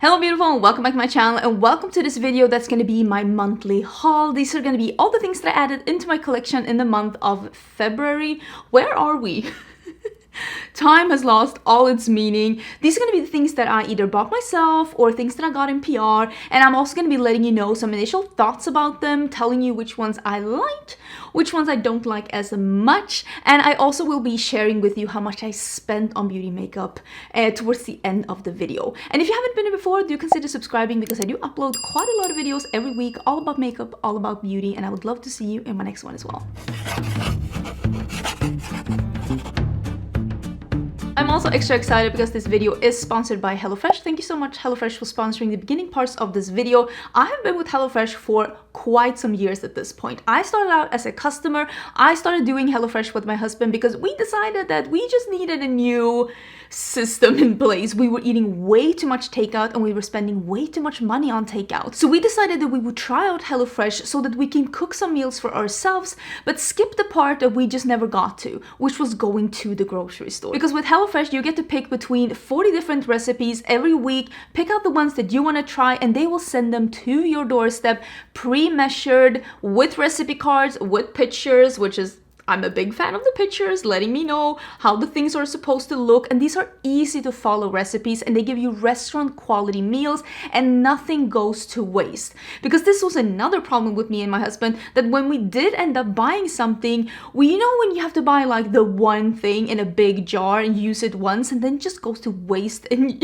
Hello beautiful, welcome back to my channel and welcome to this video that's going to be my monthly haul. These are going to be all the things that I added into my collection in the month of February. Where are we? Time has lost all its meaning. These are going to be the things that I either bought myself or things that I got in PR, and I'm also going to be letting you know some initial thoughts about them, telling you which ones I liked, which ones I don't like as much, and I also will be sharing with you how much I spent on beauty makeup towards the end of the video. And if you haven't been here before, do consider subscribing because I do upload quite a lot of videos every week all about makeup, all about beauty, and I would love to see you in my next one as well. I'm also extra excited because this video is sponsored by HelloFresh. Thank you so much HelloFresh for sponsoring the beginning parts of this video. I have been with HelloFresh for quite some years at this point. I started out as a customer. I started doing HelloFresh with my husband because we decided that we just needed a new system in place. We were eating way too much takeout and we were spending way too much money on takeout. So we decided that we would try out HelloFresh so that we can cook some meals for ourselves, but skip the part that we just never got to, which was going to the grocery store. Because with HelloFresh, you get to pick between 40 different recipes every week, pick out the ones that you want to try, and they will send them to your doorstep, pre-measured, with recipe cards, with pictures, which is I'm a big fan of the pictures, letting me know how the things are supposed to look. And these are easy to follow recipes and they give you restaurant quality meals and nothing goes to waste. Because this was another problem with me and my husband, that when we did end up buying something, you know when you have to buy like the one thing in a big jar and use it once and then it just goes to waste in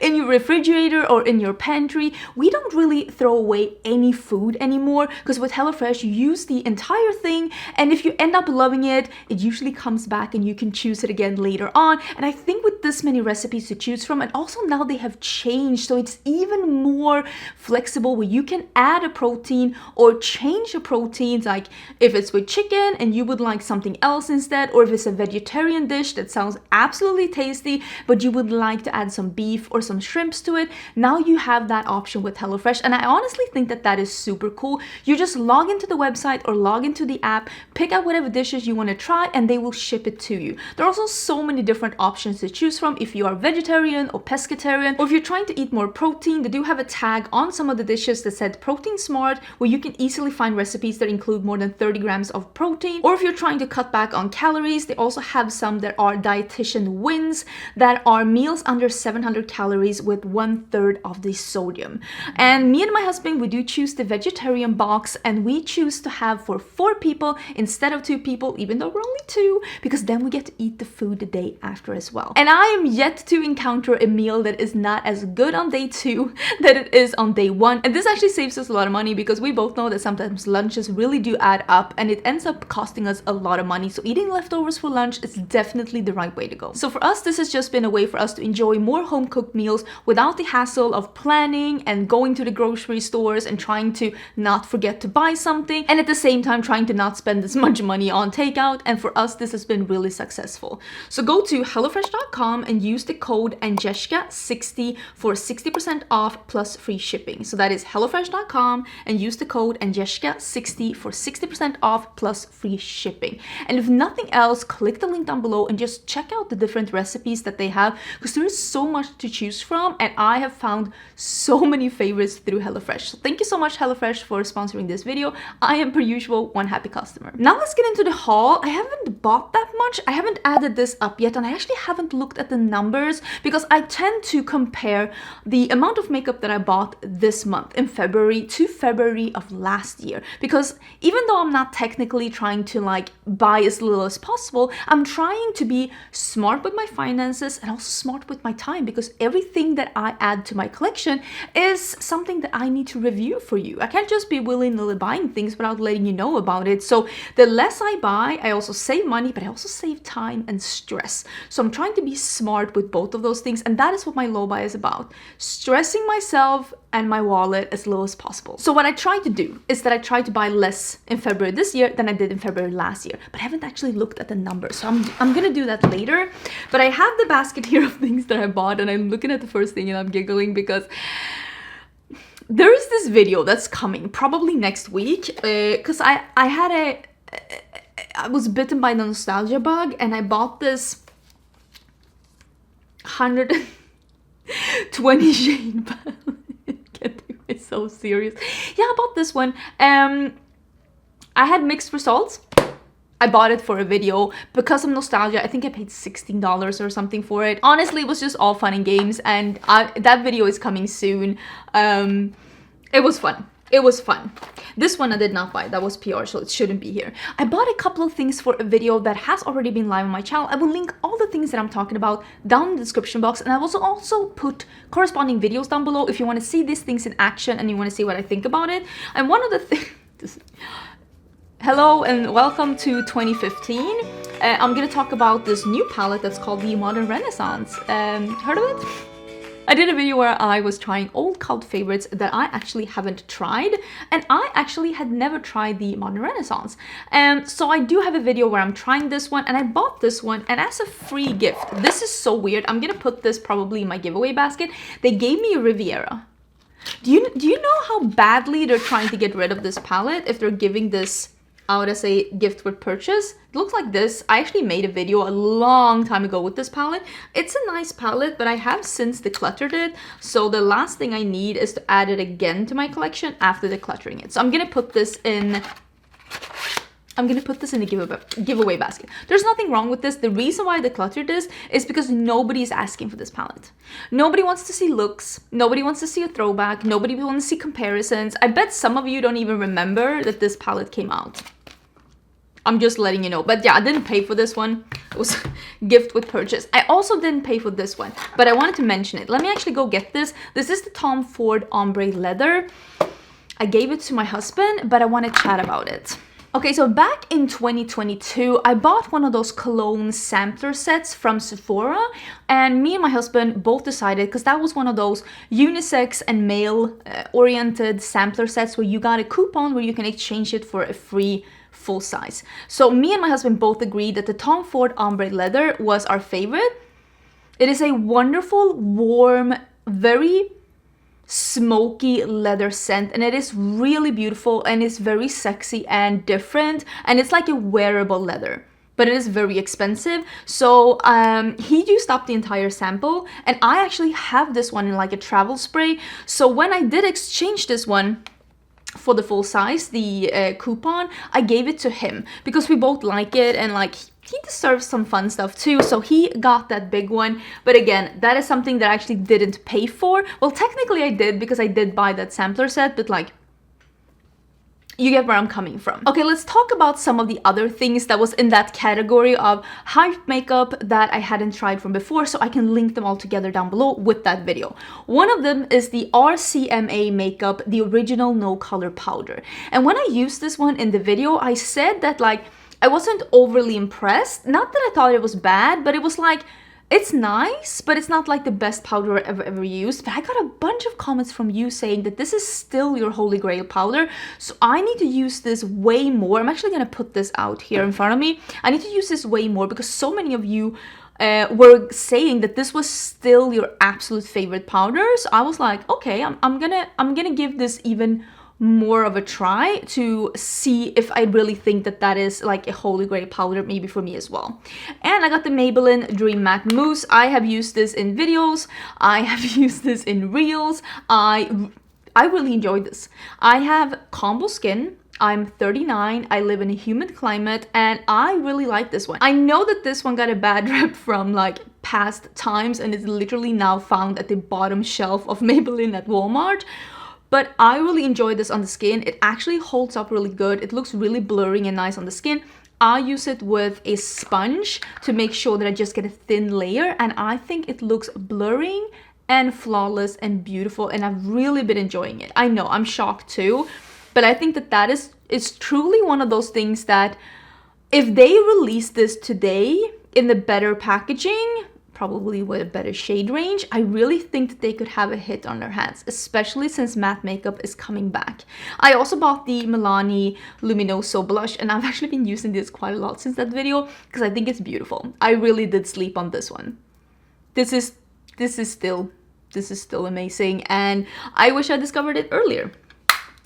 your refrigerator or in your pantry. We don't really throw away any food anymore because with HelloFresh you use the entire thing, and if you end up loving it, it usually comes back and you can choose it again later on. And I think with this many recipes to choose from, and also now they have changed, so it's even more flexible where you can add a protein or change a protein, like if it's with chicken and you would like something else instead, or if it's a vegetarian dish that sounds absolutely tasty but you would like to add some beef or some shrimps to it. Now you have that option with HelloFresh, and I honestly think that that is super cool. You just log into the website or log into the app, pick out whatever dishes you want to try, and they will ship it to you. There are also so many different options to choose from if you are vegetarian or pescatarian, or if you're trying to eat more protein. They do have a tag on some of the dishes that said protein smart, where you can easily find recipes that include more than 30 grams of protein. Or if you're trying to cut back on calories, they also have some that are dietitian wins, that are meals under 700 calories with 1/3 of the sodium. And me and my husband, we do choose the vegetarian box, and we choose to have for 4 people instead of 2 people, even though we're only 2, because then we get to eat the food the day after as well. And I am yet to encounter a meal that is not as good on day 2 that it is on day 1. And this actually saves us a lot of money because we both know that sometimes lunches really do add up and it ends up costing us a lot of money. So eating leftovers for lunch is definitely the right way to go. So for us, this has just been a way for us to enjoy more home cooked meals without the hassle of planning and going to the grocery stores and trying to not forget to buy something, and at the same time trying to not spend as much money on takeout. And for us, this has been really successful. So go to hellofresh.com and use the code Angelica60 for 60% off plus free shipping. So that is hellofresh.com and use the code Angelica60 for 60% off plus free shipping. And if nothing else, click the link down below and just check out the different recipes that they have, because there is so much to choose from and I have found so many favorites through HelloFresh. So thank you so much HelloFresh for sponsoring this video. I am per usual one happy customer. Now let's get into the haul. I haven't bought that much. I haven't added this up yet, and I actually haven't looked at the numbers because I tend to compare the amount of makeup that I bought this month in February to February of last year, because even though I'm not technically trying to like buy as little as possible, I'm trying to be smart with my finances and also smart with my time, because everything that I add to my collection is something that I need to review for you. I can't just be willy-nilly buying things without letting you know about it. So the less I buy, I also save money, but I also save time and stress. So I'm trying to be smart with both of those things, and that is what my low buy is about. Stressing myself and my wallet as low as possible. So what I try to do is that I try to buy less in February this year than I did in February last year, but I haven't actually looked at the numbers. So I'm gonna do that later. But I have the basket here of things that I bought, and I'm looking at the first thing and I'm giggling because there is this video that's coming probably next week, because I was bitten by the nostalgia bug and I bought this 120 shade so serious. Yeah, I bought this one. I had mixed results. I bought it for a video because of nostalgia. I think I paid $16 or something for it. Honestly, it was just all fun and games, and that video is coming soon. It was fun. It was fun. This one I did not buy. That was PR, so it shouldn't be here. I bought a couple of things for a video that has already been live on my channel. I will link all the things that I'm talking about down in the description box, and I will also put corresponding videos down below if you want to see these things in action and you want to see what I think about it. And one of the things... Hello and welcome to 2015. I'm gonna talk about this new palette that's called the Modern Renaissance. Heard of it? I did a video where I was trying old cult favorites that I actually haven't tried, and I actually had never tried the Modern Renaissance. So I do have a video where I'm trying this one, and I bought this one, and as a free gift, this is so weird. I'm gonna put this probably in my giveaway basket. They gave me a Riviera. Do you know how badly they're trying to get rid of this palette if they're giving this out as a gift with purchase? It looks like this. I actually made a video a long time ago with this palette. It's a nice palette, but I have since decluttered it, so the last thing I need is to add it again to my collection after decluttering it. So I'm gonna put this in the giveaway basket. There's nothing wrong with this. The reason why I decluttered this is because nobody is asking for this palette. Nobody wants to see looks. Nobody wants to see a throwback. Nobody wants to see comparisons. I bet some of you don't even remember that this palette came out. I'm just letting you know. But yeah, I didn't pay for this one. It was a gift with purchase. I also didn't pay for this one, but I wanted to mention it. Let me actually go get this. This is the Tom Ford Ombre Leather. I gave it to my husband, but I want to chat about it. Okay, so back in 2022, I bought one of those cologne sampler sets from Sephora, and me and my husband both decided, because that was one of those unisex and male-oriented sampler sets where you got a coupon where you can exchange it for a free full size. So me and my husband both agreed that the Tom Ford Ombre Leather was our favorite. It is a wonderful, warm, very smoky leather scent, and it is really beautiful, and it's very sexy and different, and it's like a wearable leather, but it is very expensive. So he used up the entire sample, and I actually have this one in like a travel spray. So when I did exchange this one for the full size, the coupon, I gave it to him because we both like it, and like he deserves some fun stuff too, so he got that big one. But again, that is something that I actually didn't pay for. Well, technically I did, because I did buy that sampler set, but like, you get where I'm coming from. Okay, let's talk about some of the other things that was in that category of hype makeup that I hadn't tried from before, so I can link them all together down below with that video. One of them is the RCMA makeup, the original no color powder. And when I used this one in the video, I said that like, I wasn't overly impressed. Not that I thought it was bad, but it was like, it's nice, but it's not like the best powder I've ever used. But I got a bunch of comments from you saying that this is still your holy grail powder. So I need to use this way more. I'm actually gonna put this out here in front of me. I need to use this way more because so many of you were saying that this was still your absolute favorite powder. So I was like, okay, I'm gonna give this even more of a try to see if I really think that that is like a holy grail powder maybe for me as well. And I got the Maybelline Dream Matte Mousse. I have used this in videos, I have used this in reels. I really enjoyed this. I have combo skin, I'm 39, I live in a humid climate, and I really like this one. I know that this one got a bad rep from like past times and is literally now found at the bottom shelf of Maybelline at Walmart. But I really enjoy this on the skin. It actually holds up really good. It looks really blurring and nice on the skin. I use it with a sponge to make sure that I just get a thin layer, and I think it looks blurring and flawless and beautiful, and I've really been enjoying it. I know, I'm shocked too, but I think that it's truly one of those things that if they release this today in the better packaging, probably with a better shade range, I really think that they could have a hit on their hands, especially since matte makeup is coming back. I also bought the Milani Luminoso blush, and I've actually been using this quite a lot since that video because I think it's beautiful. I really did sleep on this one. This is still amazing, and I wish I discovered it earlier.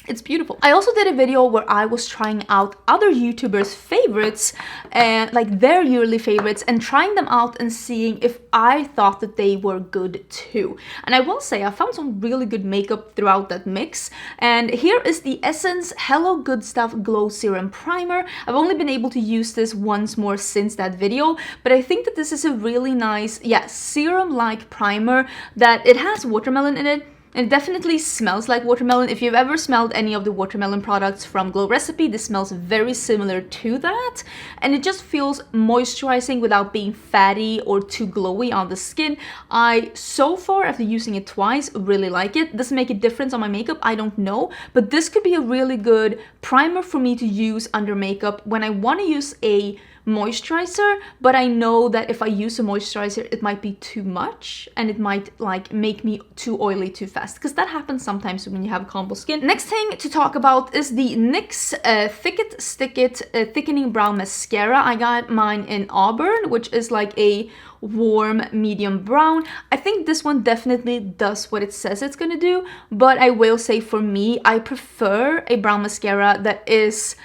It's beautiful. I also did a video where I was trying out other YouTubers' favorites, like their yearly favorites, and trying them out and seeing if I thought that they were good too. And I will say I found some really good makeup throughout that mix. And here is the Essence Hello Good Stuff Glow Serum Primer. I've only been able to use this once more since that video, but I think that this is a really nice, serum-like primer that it has watermelon in it. It definitely smells like watermelon. If you've ever smelled any of the watermelon products from Glow Recipe, this smells very similar to that. And it just feels moisturizing without being fatty or too glowy on the skin. I, so far, after using it twice, really like it. Does it make a difference on my makeup? I don't know. But this could be a really good primer for me to use under makeup when I want to use a moisturizer, but I know that if I use a moisturizer it might be too much and it might like make me too oily too fast, because that happens sometimes when you have combo skin. Next thing to talk about is the NYX Thick It Stick It Thickening Brow Mascara. I got mine in Auburn, which is like a warm medium brown. I think this one definitely does what it says it's gonna do, but I will say for me I prefer a brow mascara that is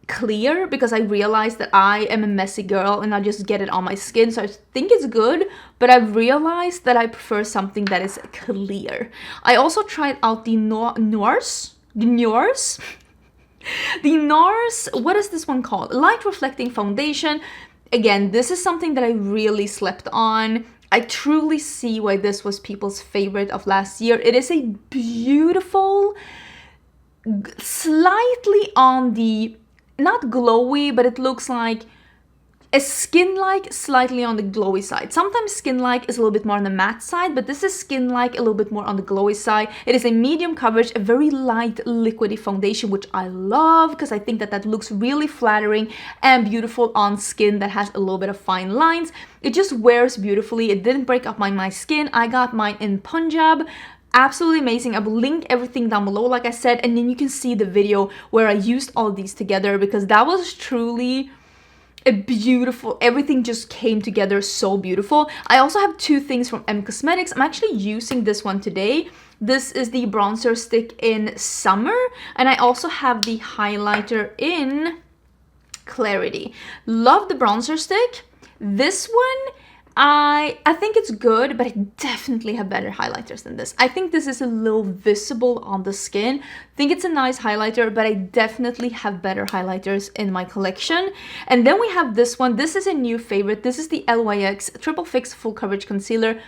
clear, because I realized that I am a messy girl and I just get it on my skin, so I think it's good, but I've realized that I prefer something that is clear. I also tried out the NARS, what is this one called? Light Reflecting Foundation. Again, this is something that I really slept on. I truly see why this was people's favorite of last year. It is a beautiful, slightly on the not glowy, but it looks like a skin-like, slightly on the glowy side. Sometimes skin-like is a little bit more on the matte side, but this is skin-like, a little bit more on the glowy side. It is a medium coverage, a very light liquidy foundation, which I love because I think that that looks really flattering and beautiful on skin that has a little bit of fine lines. It just wears beautifully. It didn't break up my skin. I got mine in Punjab. Absolutely amazing. I will link everything down below, like I said, and then you can see the video where I used all these together, because that was truly a beautiful, everything just came together so beautiful. I also have two things from Nomad Cosmetics. I'm actually using this one today. This is the bronzer stick in Summer, and I also have the highlighter in Clarity. Love the bronzer stick. This one, I think it's good, but I definitely have better highlighters than this. I think this is a little visible on the skin. I think it's a nice highlighter, but I definitely have better highlighters in my collection. And then we have this one. This is a new favorite. This is the LYX Triple Fix Full Coverage Concealer.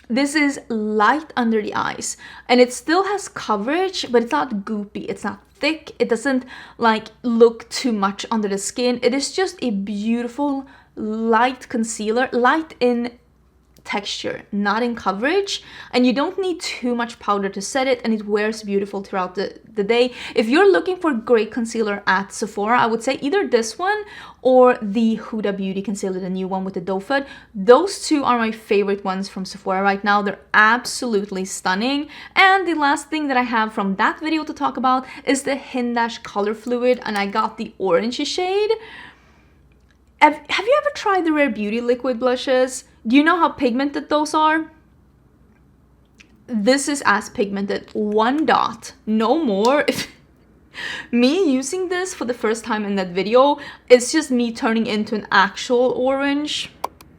This is light under the eyes, and it still has coverage, but it's not goopy. It's not thick. It doesn't like look too much under the skin. It is just a beautiful light concealer, light in texture, not in coverage, and you don't need too much powder to set it, and it wears beautiful throughout the day. If you're looking for great concealer at Sephora, I would say either this one or the Huda Beauty concealer, the new one with the doe foot. Those two are my favorite ones from Sephora right now. They're absolutely stunning. And the last thing that I have from that video to talk about is the Hindash color fluid, and I got the orangey shade. Have you ever tried the Rare Beauty liquid blushes? Do you know how pigmented those are? This is as pigmented. One dot, no more. Me using this for the first time in that video, it's just me turning into an actual orange.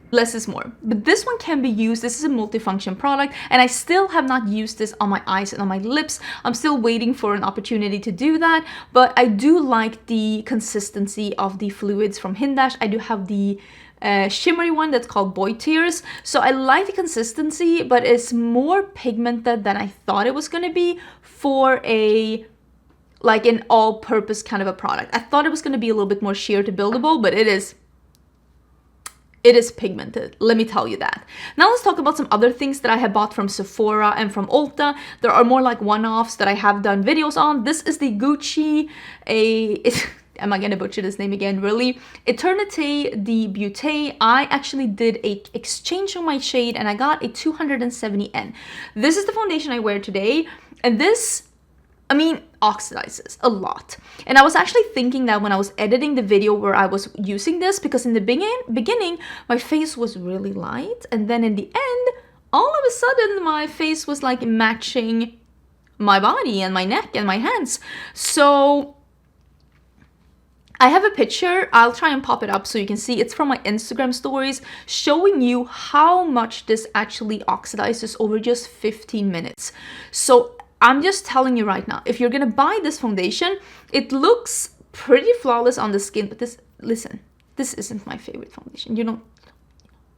Less is more. But this one can be used. This is a multifunction product, and I still have not used this on my eyes and on my lips. I'm still waiting for an opportunity to do that, but I do like the consistency of the fluids from Hindash. I do have the shimmery one that's called Boy Tears, so I like the consistency, but it's more pigmented than I thought it was gonna be for a like an all-purpose kind of a product. I thought it was gonna be a little bit more sheer to buildable, but it is pigmented, let me tell you that. Now let's talk about some other things that I have bought from Sephora and from Ulta. There are more like one-offs that I have done videos on. This is the Gucci, am I gonna butcher this name again, really? Eternity the Beauté. I actually did a exchange on my shade and I got a 270N. This is the foundation I wear today, and this, I mean, oxidizes a lot. And I was actually thinking that when I was editing the video where I was using this, because in the beginning my face was really light, and then in the end all of a sudden my face was like matching my body and my neck and my hands. So I have a picture, I'll try and pop it up so you can see. It's from my Instagram stories, showing you how much this actually oxidizes over just 15 minutes. So I'm just telling you right now, if you're gonna buy this foundation, it looks pretty flawless on the skin, but this, listen, this isn't my favorite foundation. You don't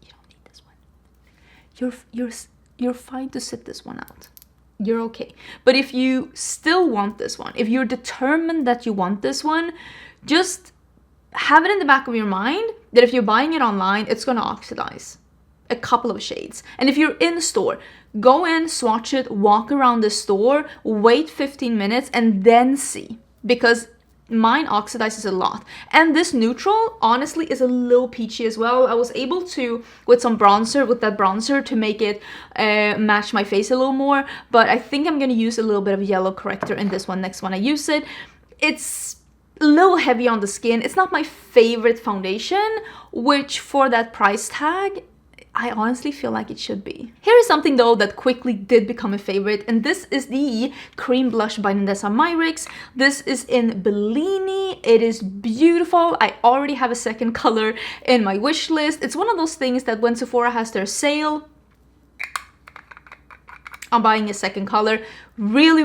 need this one. You're fine to sit this one out. You're okay. But if you still want this one, if you're determined that you want this one, just have it in the back of your mind that if you're buying it online, it's gonna oxidize a couple of shades. And if you're in the store, go in, swatch it, walk around the store, wait 15 minutes, and then see. Because mine oxidizes a lot. And this neutral, honestly, is a little peachy as well. I was able to, with some bronzer, with that bronzer, to make it match my face a little more. But I think I'm gonna use a little bit of yellow corrector in this one next when I use it. It's a little heavy on the skin. It's not my favorite foundation, which for that price tag, I honestly feel like it should be. Here is something though that quickly did become a favorite, and this is the cream blush by Nandesa Myrix. This is in Bellini. It is beautiful. I already have a second color in my wish list. It's one of those things that when Sephora has their sale, I'm buying a second color. Really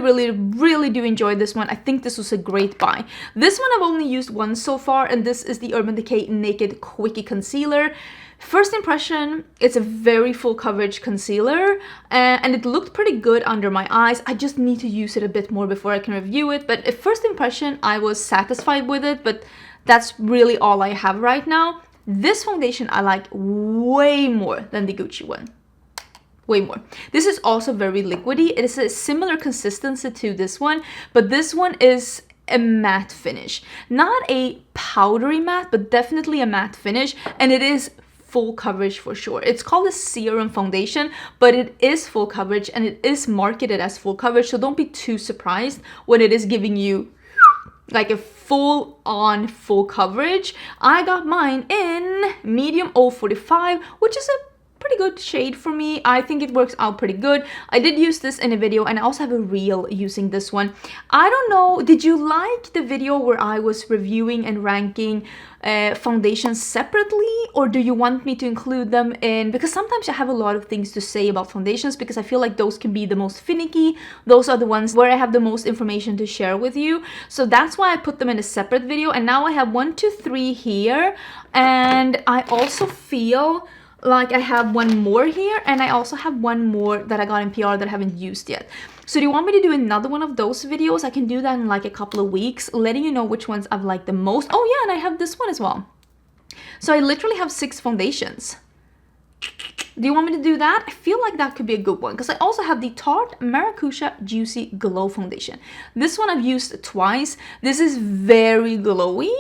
do enjoy this one. I think this was a great buy. This one I've only used once so far, and this is the Urban Decay Naked Quickie Concealer. First impression, it's a very full coverage concealer, and it looked pretty good under my eyes. I just need to use it a bit more before I can review it, but at first impression, I was satisfied with it, but that's really all I have right now. This foundation I like way more than the Gucci one. Way more. This is also very liquidy. It is a similar consistency to this one, but this one is a matte finish. Not a powdery matte, but definitely a matte finish, and it is full coverage for sure. It's called a serum foundation, but it is full coverage and it is marketed as full coverage, so don't be too surprised when it is giving you like a full-on full coverage. I got mine in medium 045, which is a pretty good shade for me. I think it works out pretty good. I did use this in a video, and I also have a reel using this one. I don't know, did you like the video where I was reviewing and ranking foundations separately, or do you want me to include them in, because sometimes I have a lot of things to say about foundations because I feel like those can be the most finicky. Those are the ones where I have the most information to share with you, so that's why I put them in a separate video. And now I have 1, 2, 3 here, and I also feel like I have one more here, and I also have one more that I got in PR that I haven't used yet. So do you want me to do another one of those videos? I can do that in like a couple of weeks, letting you know which ones I've liked the most. Oh yeah, and I have this one as well. So I literally have 6 foundations. Do you want me to do that? I feel like that could be a good one, because I also have the Tarte Maracuja Juicy Glow Foundation. This one I've used twice. This is very glowy,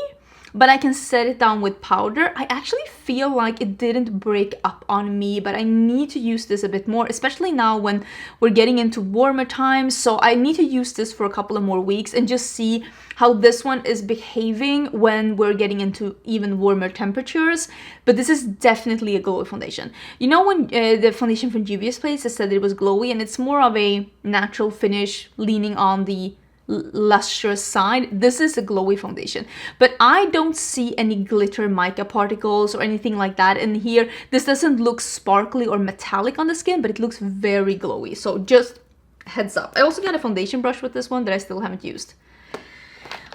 but I can set it down with powder. I actually feel like it didn't break up on me, but I need to use this a bit more, especially now when we're getting into warmer times. So I need to use this for a couple of more weeks and just see how this one is behaving when we're getting into even warmer temperatures. But this is definitely a glowy foundation. You know when the foundation from Juvia's Place, I said it was glowy, and it's more of a natural finish leaning on the lustrous side. This is a glowy foundation, but I don't see any glitter mica particles or anything like that in here. This doesn't look sparkly or metallic on the skin, but it looks very glowy, so just heads up. I also got a foundation brush with this one that I still haven't used.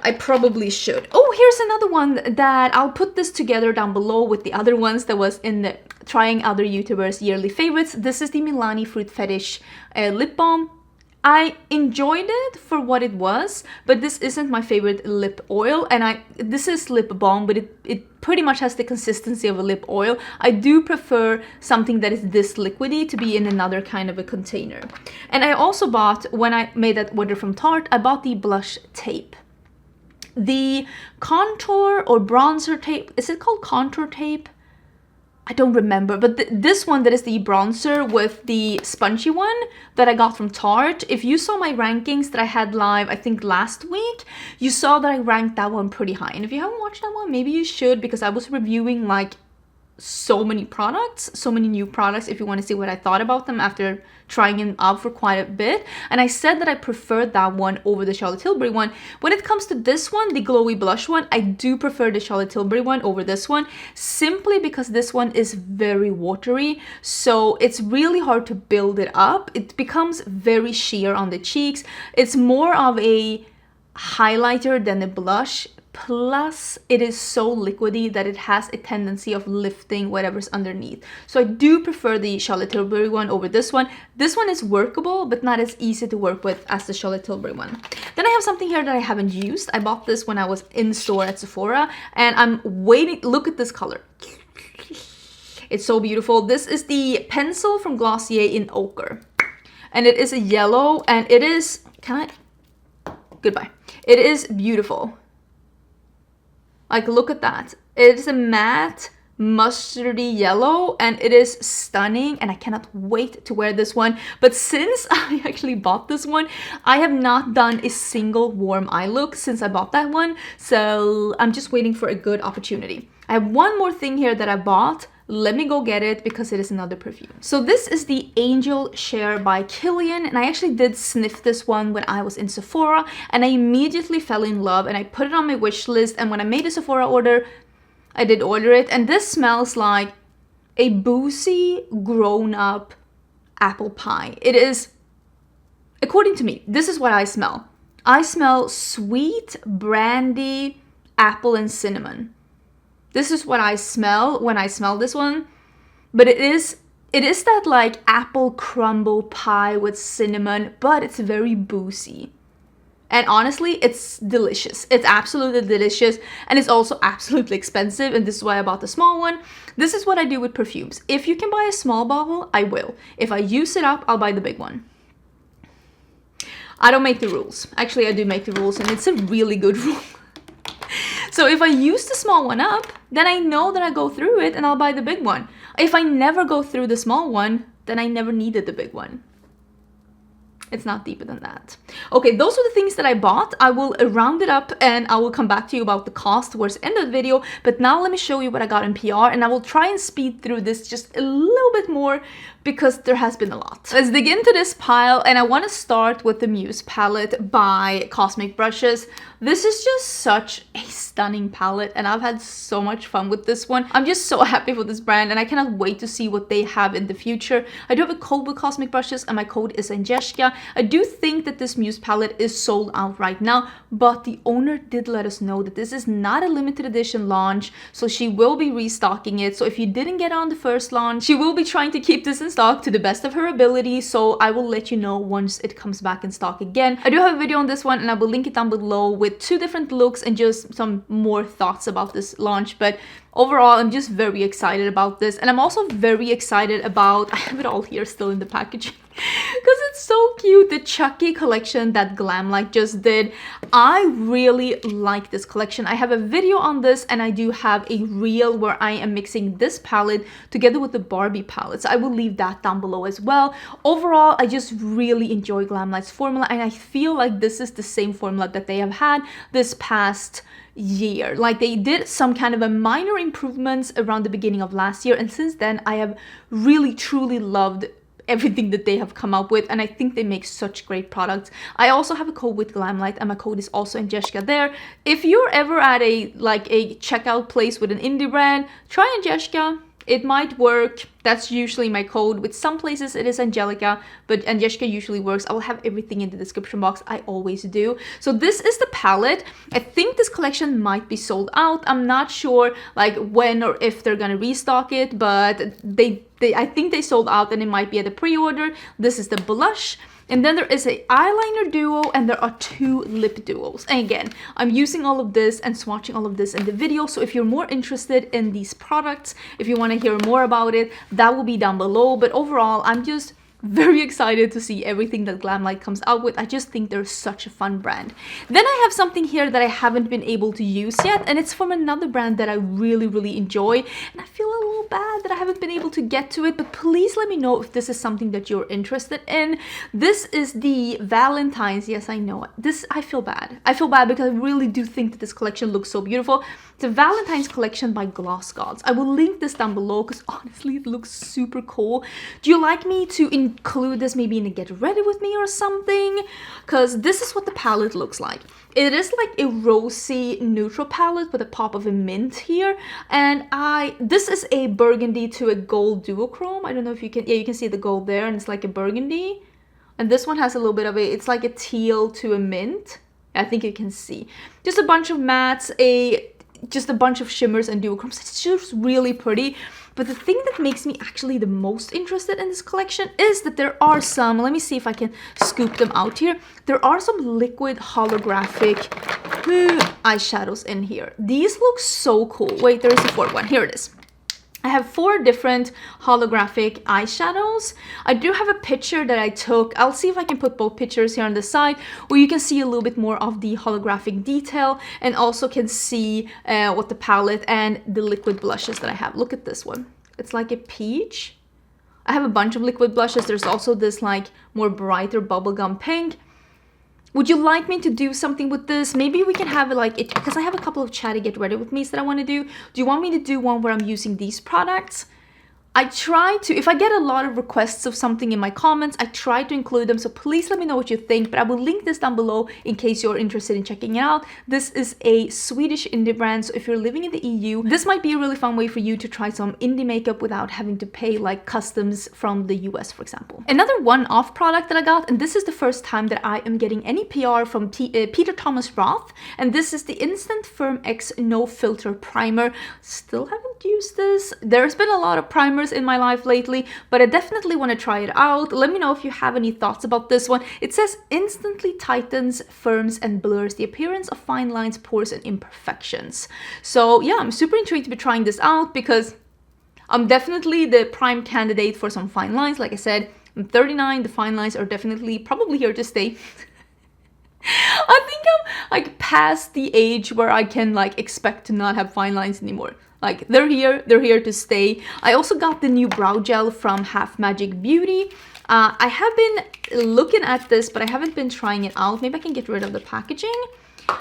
I probably should. Oh, here's another one that I'll put this together down below with the other ones that was in the trying other YouTubers yearly favorites. This is the Milani Fruit Fetish lip balm. I enjoyed it for what it was, but this isn't my favorite lip oil, and this is lip balm, but it pretty much has the consistency of a lip oil. I do prefer something that is this liquidy to be in another kind of a container. And I also bought, when I made that order from Tarte, I bought the blush tape. The contour or bronzer tape, is it called contour tape? I don't remember, but this one that is the bronzer with the spongy one that I got from Tarte. If you saw my rankings that I had live, I think last week, you saw that I ranked that one pretty high. And if you haven't watched that one, maybe you should, because I was reviewing like so many products, so many new products if you want to see what I thought about them after trying them out for quite a bit. And I said that I preferred that one over the Charlotte Tilbury one. When it comes to this one, the glowy blush one, I do prefer the Charlotte Tilbury one over this one, simply because this one is very watery, so it's really hard to build it up. It becomes very sheer on the cheeks. It's more of a highlighter than a blush. Plus, it is so liquidy that it has a tendency of lifting whatever's underneath. So I do prefer the Charlotte Tilbury one over this one. This one is workable, but not as easy to work with as the Charlotte Tilbury one. Then I have something here that I haven't used. I bought this when I was in store at Sephora, and I'm waiting. Look at this color. It's so beautiful. This is the pencil from Glossier in Ochre. And it is a yellow, and it is, goodbye. It is beautiful. Like, look at that. It is a matte mustardy yellow, and it is stunning, and I cannot wait to wear this one. But since I actually bought this one, I have not done a single warm eye look since I bought that one, so I'm just waiting for a good opportunity. I have one more thing here that I bought. Let me go get it because it is another perfume. So this is the Angel Share by Kilian, and I actually did sniff this one when I was in Sephora, and I immediately fell in love, and I put it on my wish list. And when I made a Sephora order, I did order it, and this smells like a boozy grown-up apple pie. It is, according to me, this is what I smell. I smell sweet, brandy, apple, and cinnamon. This is what I smell when I smell this one. But it is that like apple crumble pie with cinnamon, but it's very boozy. And honestly, it's delicious. It's absolutely delicious, and it's also absolutely expensive, and this is why I bought the small one. This is what I do with perfumes. If you can buy a small bottle, I will. If I use it up, I'll buy the big one. I don't make the rules. Actually, I do make the rules, and it's a really good rule. So if I use the small one up, then I know that I go through it and I'll buy the big one. If I never go through the small one, then I never needed the big one. It's not deeper than that. Okay, those are the things that I bought. I will round it up and I will come back to you about the cost towards the end of the video. But now let me show you what I got in PR, and I will try and speed through this just a little bit more because there has been a lot. Let's dig into this pile, and I want to start with the Muse palette by Cosmic Brushes. This is just such a stunning palette, and I've had so much fun with this one. I'm just so happy for this brand, and I cannot wait to see what they have in the future. I do have a code with Cosmic Brushes, and my code is Angelica. I do think that this Muse palette is sold out right now, but the owner did let us know that this is not a limited edition launch, so she will be restocking it. So if you didn't get on the first launch, she will be trying to keep this in stock to the best of her ability, so I will let you know once it comes back in stock again. I do have a video on this one, and I will link it down below with 2 different looks and just some more thoughts about this launch. But overall, I'm just very excited about this, and I'm also very excited about, I have it all here still in the packaging because it's so cute, the Chucky collection that Glamlight just did. I really like this collection. I have a video on this, and I do have a reel where I am mixing this palette together with the Barbie palettes. I will leave that down below as well. Overall, I just really enjoy Glamlight's formula, and I feel like this is the same formula that they have had this past year. Like, they did some kind of a minor improvements around the beginning of last year, and since then I have really truly loved everything that they have come up with, and I think they make such great products. I also have a code with Glamlight, and my code is also Angelica there. If you're ever at a checkout place with an indie brand, try Angelica. It might work. That's usually my code. With some places it is Angelica, but Angelica usually works. I will have everything in the description box. I always do. So this is the palette. I think this collection might be sold out. I'm not sure like when or if they're gonna restock it, but I think they sold out, and it might be at a pre-order. This is the blush. And then there is an eyeliner duo, and there are 2 lip duos. And again, I'm using all of this and swatching all of this in the video. So if you're more interested in these products, if you want to hear more about it, that will be down below. But overall, I'm just very excited to see everything that Glamlight comes out with. I just think they're such a fun brand. Then I have something here that I haven't been able to use yet, and it's from another brand that I really enjoy, and I feel a little bad that I haven't been able to get to it, but please let me know if this is something that you're interested in. This is the Valentine's. Yes, I know it. I feel bad. I feel bad because I really do think that this collection looks so beautiful. It's a Valentine's collection by Gloss Gods. I will link this down below because honestly it looks super cool. Do you like me to include this maybe in a get ready with me or something? Because this is what the palette looks like. It is like a rosy neutral palette with a pop of a mint here, and this is a burgundy to a gold duochrome. I don't know if you can, yeah, you can see the gold there, and it's like a burgundy, and this one has a little bit of it's like a teal to a mint. I think you can see just a bunch of mattes, just a bunch of shimmers and duochromes. It's just really pretty. But the thing that makes me actually the most interested in this collection is that there are some, let me see if I can scoop them out here. There are some liquid holographic eyeshadows in here. These look so cool. Wait, there is a fourth one. Here it is. I have 4 different holographic eyeshadows. I do have a picture that I took. I'll see if I can put both pictures here on the side where you can see a little bit more of the holographic detail and also can see what the palette and the liquid blushes that I have. Look at this one. It's like a peach. I have a bunch of liquid blushes. There's also this like more brighter bubblegum pink. Would you like me to do something with this? Maybe we can have it like it, because I have a couple of chatty get ready with me's that I want to do. Do you want me to do one where I'm using these products? I try to, if I get a lot of requests of something in my comments, I try to include them. So please let me know what you think, but I will link this down below in case you're interested in checking it out. This is a Swedish indie brand. So if you're living in the EU, this might be a really fun way for you to try some indie makeup without having to pay like customs from the US, for example. Another one-off product that I got, and this is the first time that I am getting any PR from Peter Thomas Roth, and this is the Instant Firm X No Filter Primer. Still haven't used this. There's been a lot of primers in my life lately, but I definitely want to try it out. Let me know if you have any thoughts about this one. It says instantly tightens, firms, and blurs the appearance of fine lines, pores, and imperfections. So yeah, I'm super intrigued to be trying this out because I'm definitely the prime candidate for some fine lines. Like I said, I'm 39. The fine lines are definitely probably here to stay. I think I'm like past the age where I can like expect to not have fine lines anymore. Like they're here to stay. I also got the new brow gel from Half Magic Beauty. I have been looking at this, but I haven't been trying it out. Maybe I can get rid of the packaging.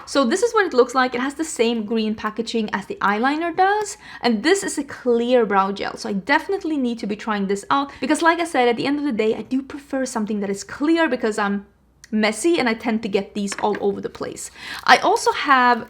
So this is what it looks like. It has the same green packaging as the eyeliner does. And this is a clear brow gel. So I definitely need to be trying this out because like I said, at the end of the day, I do prefer something that is clear because I'm messy and I tend to get these all over the place. I also have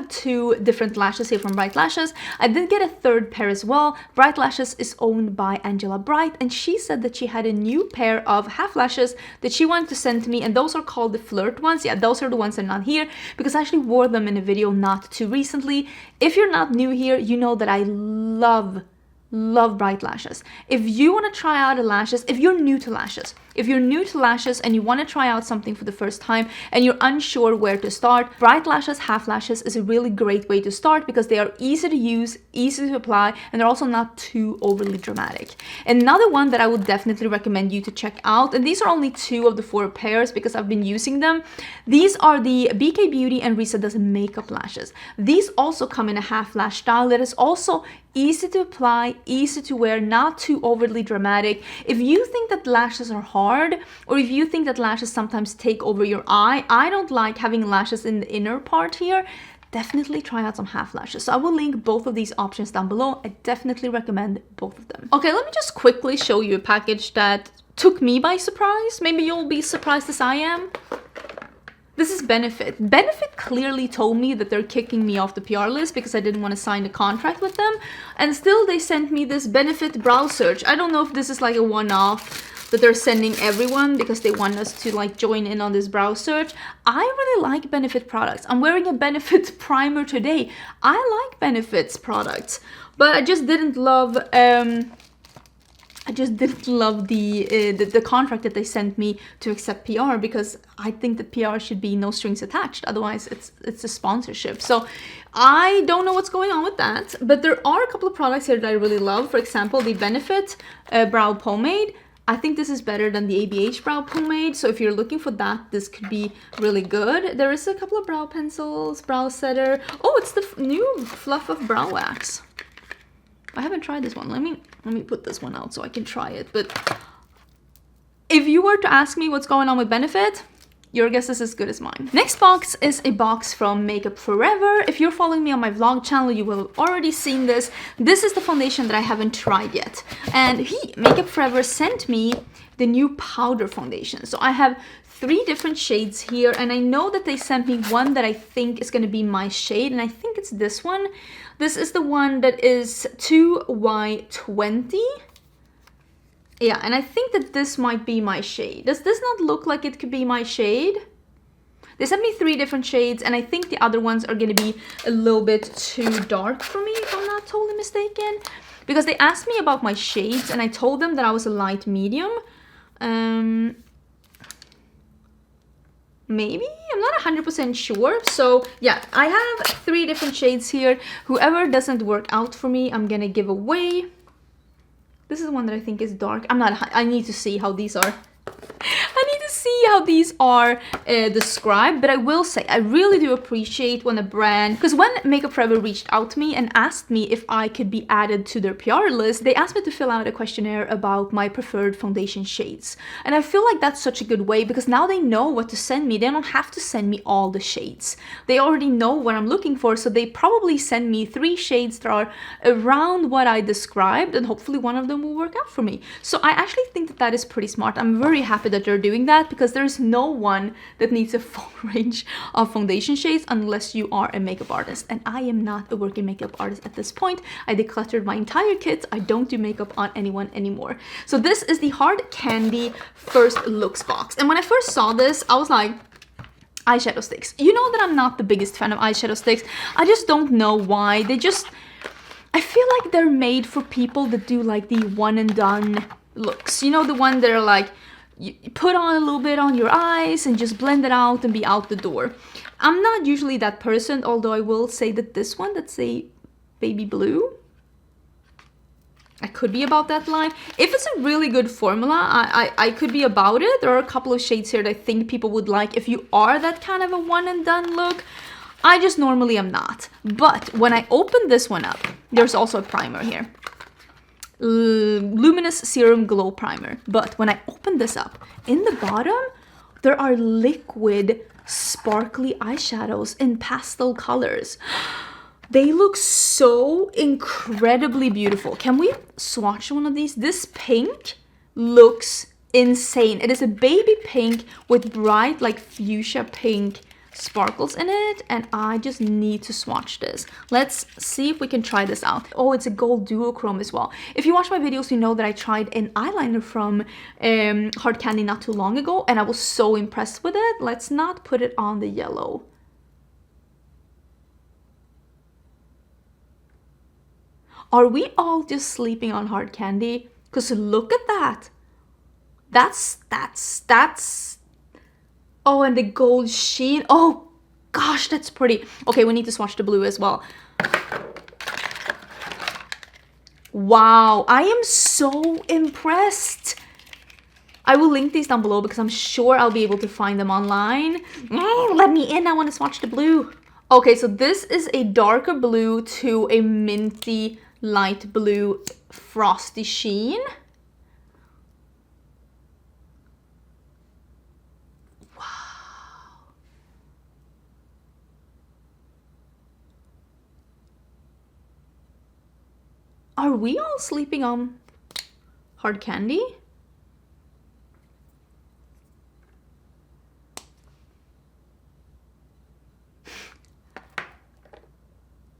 2 different lashes here from Bright Lashes. I did get a 3rd pair as well. Bright Lashes is owned by Angela Bright, and she said that she had a new pair of half lashes that she wanted to send to me, and those are called the Flirt ones. Yeah, those are the ones that are not here because I actually wore them in a video not too recently. If you're not new here, you know that I love Bright Lashes. If you want to try out lashes, if you're new to lashes and you want to try out something for the first time and you're unsure where to start, Bright Lashes Half Lashes is a really great way to start because they are easy to use, easy to apply, and they're also not too overly dramatic. Another one that I would definitely recommend you to check out, and these are only 2 of the 4 pairs because I've been using them. These are the BK Beauty and Risa Does Makeup lashes. These also come in a half lash style that is also easy to apply, easy to wear, not too overly dramatic. If you think that lashes are hard, or if you think that lashes sometimes take over your eye, I don't like having lashes in the inner part here, definitely try out some half lashes. So I will link both of these options down below. I definitely recommend both of them. Okay, let me just quickly show you a package that took me by surprise. Maybe you'll be surprised as I am. This is Benefit. Benefit clearly told me that they're kicking me off the PR list because I didn't want to sign a contract with them. And still they sent me this Benefit brow search. I don't know if this is like a one-off that they're sending everyone because they want us to like join in on this brow search. I really like Benefit products. I'm wearing a Benefit primer today. I like Benefit's products, but I just didn't love the contract that they sent me to accept PR because I think that PR should be no strings attached. Otherwise, it's a sponsorship. So I don't know what's going on with that. But there are a couple of products here that I really love. For example, the Benefit brow pomade. I think this is better than the ABH brow pomade. So if you're looking for that, this could be really good. There is a couple of brow pencils, brow setter. Oh, it's the new Fluff of Brow Wax. I haven't tried this one. Let me put this one out so I can try it. But if you were to ask me what's going on with Benefit, your guess is as good as mine. Next box is a box from Makeup Forever. If you're following me on my vlog channel, you will have already seen this. This is the foundation that I haven't tried yet. And Makeup Forever sent me the new powder foundation. So I have 3 different shades here, and I know that they sent me one that I think is going to be my shade, and I think it's this one. This is the one that is 2Y20. Yeah, and I think that this might be my shade. Does this not look like it could be my shade? They sent me 3 different shades, and I think the other ones are going to be a little bit too dark for me, if I'm not totally mistaken. Because they asked me about my shades, and I told them that I was a light medium. Maybe? I'm not 100% sure. So, yeah, I have 3 different shades here. Whoever doesn't work out for me, I'm going to give away. This is one that I think is dark. I need to see how these are. I need to see how these are described, but I will say I really do appreciate when a brand, because when Makeup Forever reached out to me and asked me if I could be added to their PR list, they asked me to fill out a questionnaire about my preferred foundation shades. And I feel like that's such a good way, because now they know what to send me. They don't have to send me all the shades. They already know what I'm looking for, so they probably send me 3 shades that are around what I described, and hopefully one of them will work out for me. So I actually think that that is pretty smart. I'm very happy that they're doing that, because there's no one that needs a full range of foundation shades unless you are a makeup artist, and I am not a working makeup artist at this point. I decluttered my entire kit. I don't do makeup on anyone anymore. So this is the Hard Candy First Looks box, and when I first saw this, I was like, eyeshadow sticks. You know that I'm not the biggest fan of eyeshadow sticks. I just don't know why. I feel like they're made for people that do like the one and done looks. You know, the one that are like, you put on a little bit on your eyes and just blend it out and be out the door. I'm not usually that person, although I will say that this one, that's a baby blue, I could be about that line. If it's a really good formula, I could be about it. There are a couple of shades here that I think people would like if you are that kind of a one and done look. I just normally am not. But when I open this one up, there's also a primer here. Luminous Serum Glow Primer. But when I open this up, in the bottom, there are liquid sparkly eyeshadows in pastel colors. They look so incredibly beautiful. Can we swatch one of these? This pink looks insane. It is a baby pink with bright, like fuchsia pink sparkles in it, and I just need to swatch this. Let's see if we can try this out. Oh, it's a gold duochrome as well. If you watch my videos, you know that I tried an eyeliner from Hard Candy not too long ago, and I was so impressed with it. Let's not put it on the yellow. Are we all just sleeping on Hard Candy? Because look at that. That's oh, and the gold sheen. Oh gosh, that's pretty. Okay, we need to swatch the blue as well. Wow, I am so impressed. I will link these down below because I'm sure I'll be able to find them online. Let me in, I want to swatch the blue. Okay, so this is a darker blue to a minty light blue frosty sheen. Are we all sleeping on Hard Candy?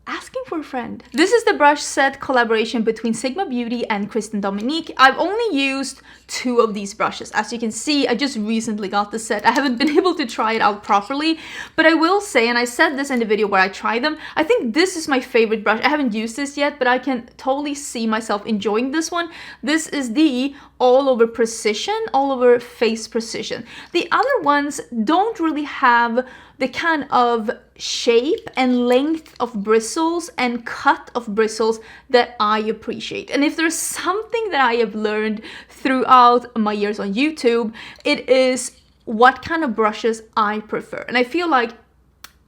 Asking for a friend. This is the brush set collaboration between Sigma Beauty and Kristen Dominique. I've only used 2 of these brushes. As you can see, I just recently got the set. I haven't been able to try it out properly, but I will say, and I said this in the video where I tried them, I think this is my favorite brush. I haven't used this yet, but I can totally see myself enjoying this one. This is the All Over Precision, All Over Face Precision. The other ones don't really have the kind of shape and length of bristles and cut of bristles that I appreciate. And if there's something that I have learned throughout my years on YouTube, it is what kind of brushes I prefer. And I feel like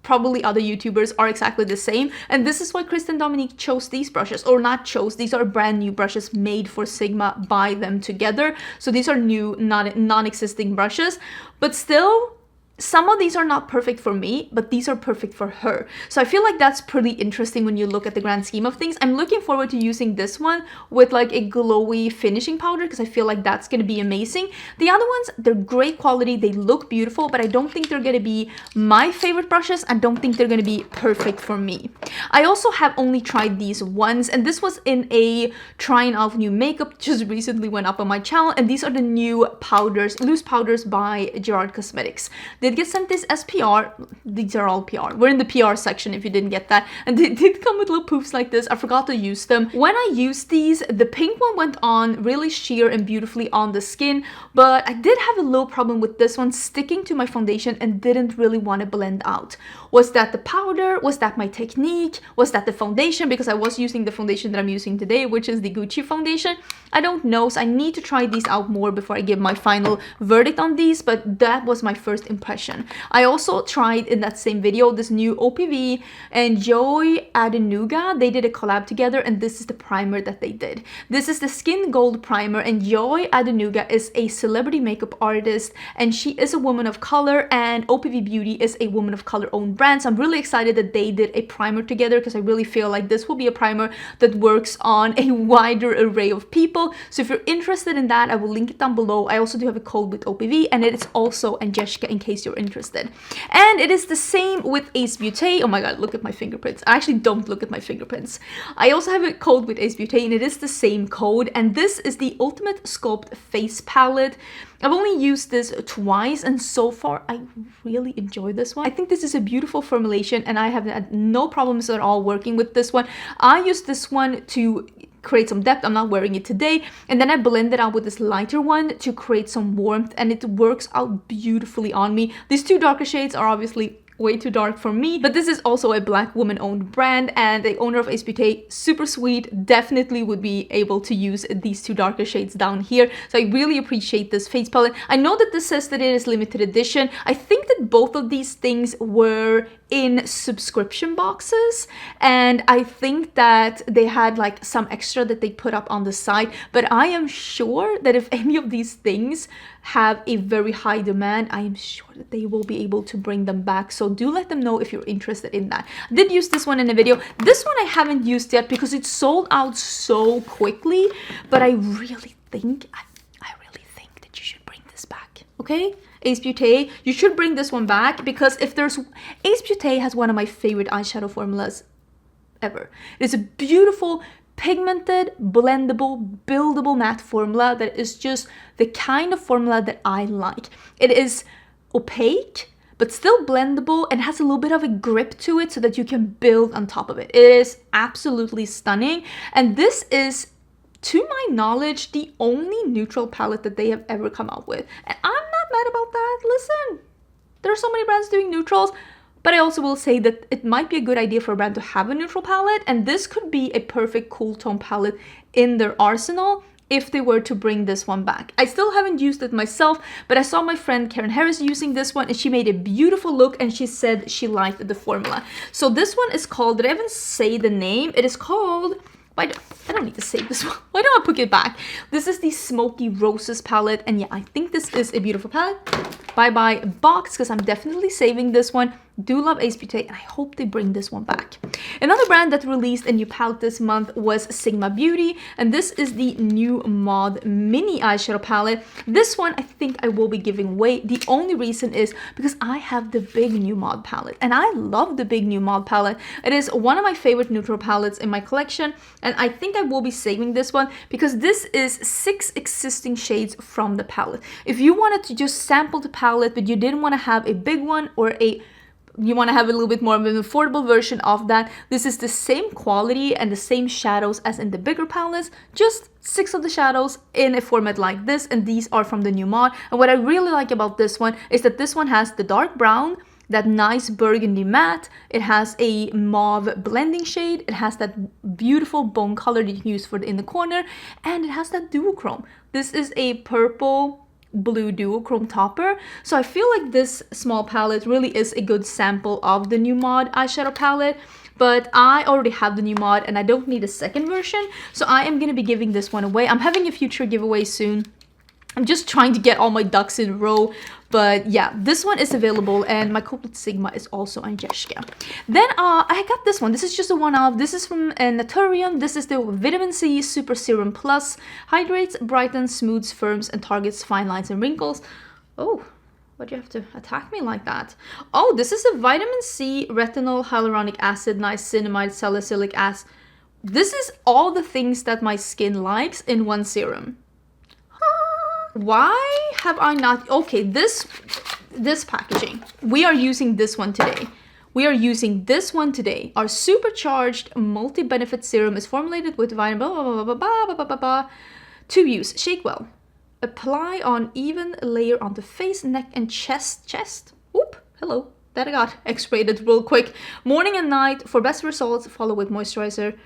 probably other YouTubers are exactly the same, and this is why Kristen Dominique chose these brushes, or not chose, these are brand new brushes made for Sigma by them together. So these are new, not non-existing brushes, but still some of these are not perfect for me, but these are perfect for her. So I feel like that's pretty interesting when you look at the grand scheme of things. I'm looking forward to using this one with like a glowy finishing powder because I feel like that's going to be amazing. The other ones, they're great quality, they look beautiful, but I don't think they're going to be my favorite brushes. I don't think they're going to be perfect for me. I also have only tried these once, and this was in a trying out new makeup just recently went up on my channel, and these are the new powders, loose powders by Nomad Cosmetics. They did get sent this as PR. These are all PR. We're in the PR section if you didn't get that. And they did come with little poofs like this. I forgot to use them. When I used these, the pink one went on really sheer and beautifully on the skin, but I did have a little problem with this one sticking to my foundation and didn't really want to blend out. Was that the powder? Was that my technique? Was that the foundation? Because I was using the foundation that I'm using today, which is the Gucci foundation. I don't know, so I need to try these out more before I give my final verdict on these, but that was my first impression. I also tried in that same video this new OPV and Joy Adenuga. They did a collab together, and this is the primer that they did. This is the Skin Gold Primer, and Joy Adenuga is a celebrity makeup artist, and she is a woman of color, and OPV Beauty is a woman of color owned brand. So I'm really excited that they did a primer together because I really feel like this will be a primer that works on a wider array of people. So if you're interested in that, I will link it down below. I also do have a code with OPV, and it is also Angelica in case you're interested. And it is the same with Ace Beauté. Oh my god, look at my fingerprints. I actually don't look at my fingerprints. I also have a code with Ace Beauté, and it is the same code. And this is the Ultimate Sculpt Face Palette. I've only used this twice, and so far I really enjoy this one. I think this is a beautiful formulation, and I have had no problems at all working with this one. I use this one to create some depth. I'm not wearing it today, and then I blend it out with this lighter one to create some warmth, and it works out beautifully on me. These two darker shades are obviously way too dark for me, but this is also a black woman owned brand, and the owner of Ace Beauté, super sweet, definitely would be able to use these two darker shades down here. So I really appreciate this face palette. I know that this says that it is limited edition. I think that both of these things were in subscription boxes, and I think that they had like some extra that they put up on the side, but I am sure that if any of these things have a very high demand, I am sure that they will be able to bring them back. So do let them know if you're interested in that. I did use this one in a video. This one I haven't used yet because it sold out so quickly, but I really think that you should bring this back, okay? Ace Beauté, you should bring this one back, because if there's... Ace Beauté has one of my favorite eyeshadow formulas ever. It's a beautiful, pigmented, blendable, buildable matte formula that is just the kind of formula that I like. It is opaque, but still blendable, and has a little bit of a grip to it so that you can build on top of it. It is absolutely stunning, and this is, to my knowledge, the only neutral palette that they have ever come out with. And I'm not mad about that. Listen, there are so many brands doing neutrals, but I also will say that it might be a good idea for a brand to have a neutral palette, and this could be a perfect cool tone palette in their arsenal if they were to bring this one back. I still haven't used it myself, but I saw my friend Karen Harris using this one, and she made a beautiful look, and she said she liked the formula. So this one is called, did I even say the name? It is called... I don't need to save this one. Why don't I put it back? This is the Smoky Roses palette, and yeah, I think this is a beautiful palette. Bye-bye box, because I'm definitely saving this one. Do love Ace Beauté, and I hope they bring this one back. Another brand that released a new palette this month was Sigma Beauty, and this is the new Mod Mini Eyeshadow Palette. This one I think I will be giving away. The only reason is because I have the big new Mod palette, and I love the big new Mod palette. It is one of my favorite neutral palettes in my collection, and I think I will be saving this one because this is 6 existing shades from the palette. If you wanted to just sample the palette, but you didn't want to have a big one, or you want to have a little bit more of an affordable version of that, this is the same quality and the same shadows as in the bigger palettes, just 6 of the shadows in a format like this, and these are from the new Mod. And what I really like about this one is that this one has the dark brown, that nice burgundy matte. It has a mauve blending shade. It has that beautiful bone color that you can use for in the corner. And it has that duochrome. This is a purple blue duochrome topper. So I feel like this small palette really is a good sample of the Nomad eyeshadow palette. But I already have the Nomad and I don't need a second version. So I am going to be giving this one away. I'm having a future giveaway soon. I'm just trying to get all my ducks in a row. But yeah, this one is available and my code with Sigma is also Angelica. Then I got this one. This is just a one-off. This is from Naturium. This is the Vitamin C Super Serum Plus. Hydrates, brightens, smooths, firms, and targets fine lines and wrinkles. Oh, why'd you have to attack me like that? Oh, this is a Vitamin C Retinol Hyaluronic Acid Niacinamide Salicylic Acid. This is all the things that my skin likes in one serum. Why have I not? Okay, this packaging. We are using this one today. We are using this one today. Our supercharged multi-benefit serum is formulated with vitamin blah, blah, blah, blah, blah, blah, blah, blah. To use, shake well. Apply on even layer on the face, neck, and chest. Oop, hello. That I got X-rated real quick. Morning and night. For best results, follow with moisturizer.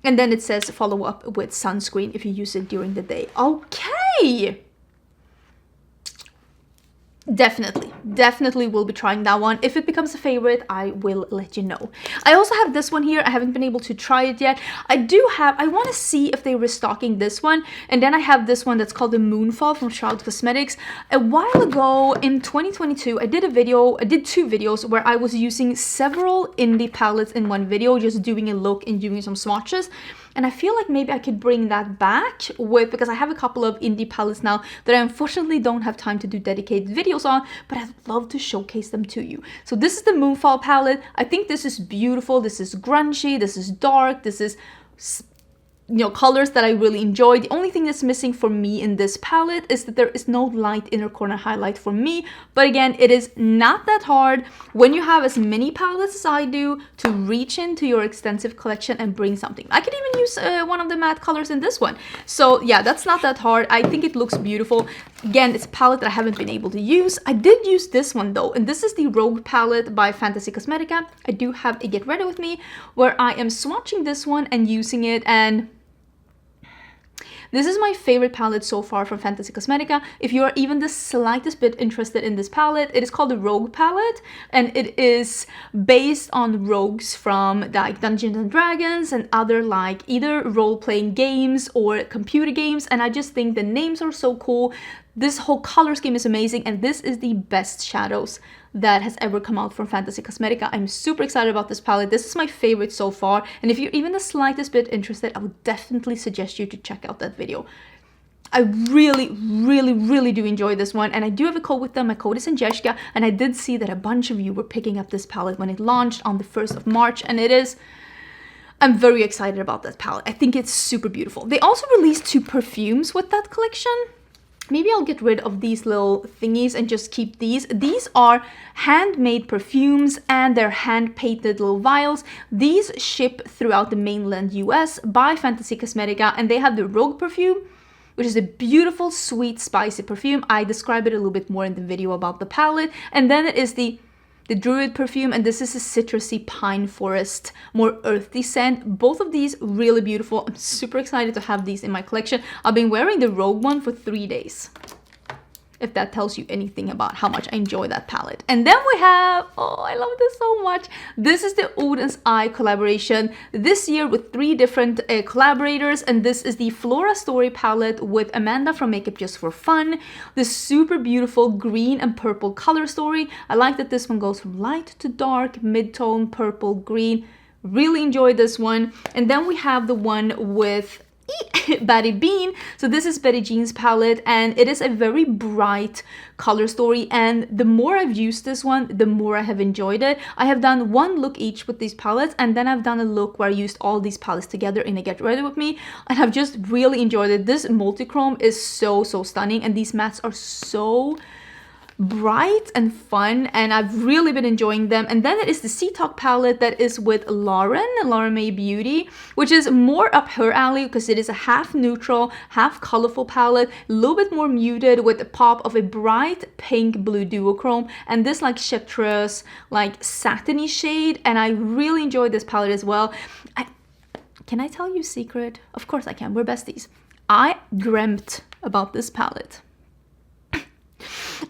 And then it says follow up with sunscreen if you use it during the day. Okay. Definitely will be trying that one. If it becomes a favorite, I will let you know. I also have this one here. I haven't been able to try it yet. I want to see if they're restocking this one. And then I have this one that's called the Moonfall from Nomad Cosmetics. A while ago in 2022, I did two videos where I was using several indie palettes in one video, just doing a look and doing some swatches. And I feel like maybe I could bring that back because I have a couple of indie palettes now that I unfortunately don't have time to do dedicated videos on, but I'd love to showcase them to you. So this is the Moonfall palette. I think this is beautiful. This is grungy. This is dark. This is, colors that I really enjoy. The only thing that's missing for me in this palette is that there is no light inner corner highlight for me. But again, it is not that hard when you have as many palettes as I do to reach into your extensive collection and bring something. I could even use one of the matte colors in this one. So yeah, that's not that hard. I think it looks beautiful. Again, it's a palette that I haven't been able to use. I did use this one though, and this is the Rogue palette by Fantasy Cosmetica. I do have a Get Ready With Me where I am swatching this one and using it, and this is my favorite palette so far from Fantasy Cosmetica. If you are even the slightest bit interested in this palette, it is called the Rogue palette, and it is based on rogues from like Dungeons and Dragons and other like either role-playing games or computer games, and I just think the names are so cool. This whole color scheme is amazing, and this is the best shadows that has ever come out from Fantasy Cosmetica. I'm super excited about this palette. This is my favorite so far, and if you're even the slightest bit interested, I would definitely suggest you to check out that video. I really do enjoy this one, and I do have a code with them. My code is Angelica, and I did see that a bunch of you were picking up this palette when it launched on the 1st of March, and I'm very excited about that palette. I think it's super beautiful. They also released 2 perfumes with that collection. Maybe I'll get rid of these little thingies and just keep these. These are handmade perfumes and they're hand-painted little vials. These ship throughout the mainland US by Fantasy Cosmetica, and they have the Rogue perfume, which is a beautiful, sweet, spicy perfume. I describe it a little bit more in the video about the palette. And then it is the Druid perfume, and this is a citrusy pine forest, more earthy scent. Both of these really beautiful. I'm super excited to have these in my collection. I've been wearing the Rogue one for 3 days, if that tells you anything about how much I enjoy that palette. And then we have, oh, I love this so much. This is the Oden's Eye collaboration this year with 3 different collaborators, and this is the Flora Story palette with Amanda from Makeup Just For Fun. This super beautiful green and purple color story. I like that this one goes from light to dark, mid-tone, purple, green. Really enjoyed this one. And then we have the one with Betty Bean. So this is Betty Jean's palette, and it is a very bright color story, and the more I've used this one, the more I have enjoyed it. I have done 1 look each with these palettes, and then I've done a look where I used all these palettes together in a Get Ready With Me, and I've just really enjoyed it. This multi-chrome is so stunning, and these mattes are so bright and fun, and I've really been enjoying them. And then it is the Sea Talk palette that is with Lauren Beauty, which is more up her alley because it is a half neutral, half colorful palette, a little bit more muted with a pop of a bright pink blue duochrome and this like chartreuse, like satiny shade. And I really enjoyed this palette as well. Can I tell you a secret? Of course I can, we're besties. I dreamt about this palette.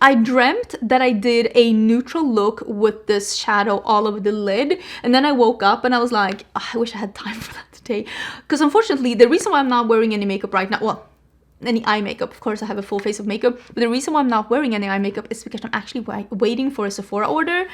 I dreamt that I did a neutral look with this shadow all over the lid, and then I woke up and I was like, oh, I wish I had time for that today. Because unfortunately, the reason why I'm not wearing any makeup right now, well, any eye makeup, of course I have a full face of makeup, but the reason why I'm not wearing any eye makeup is because I'm actually waiting for a Sephora order.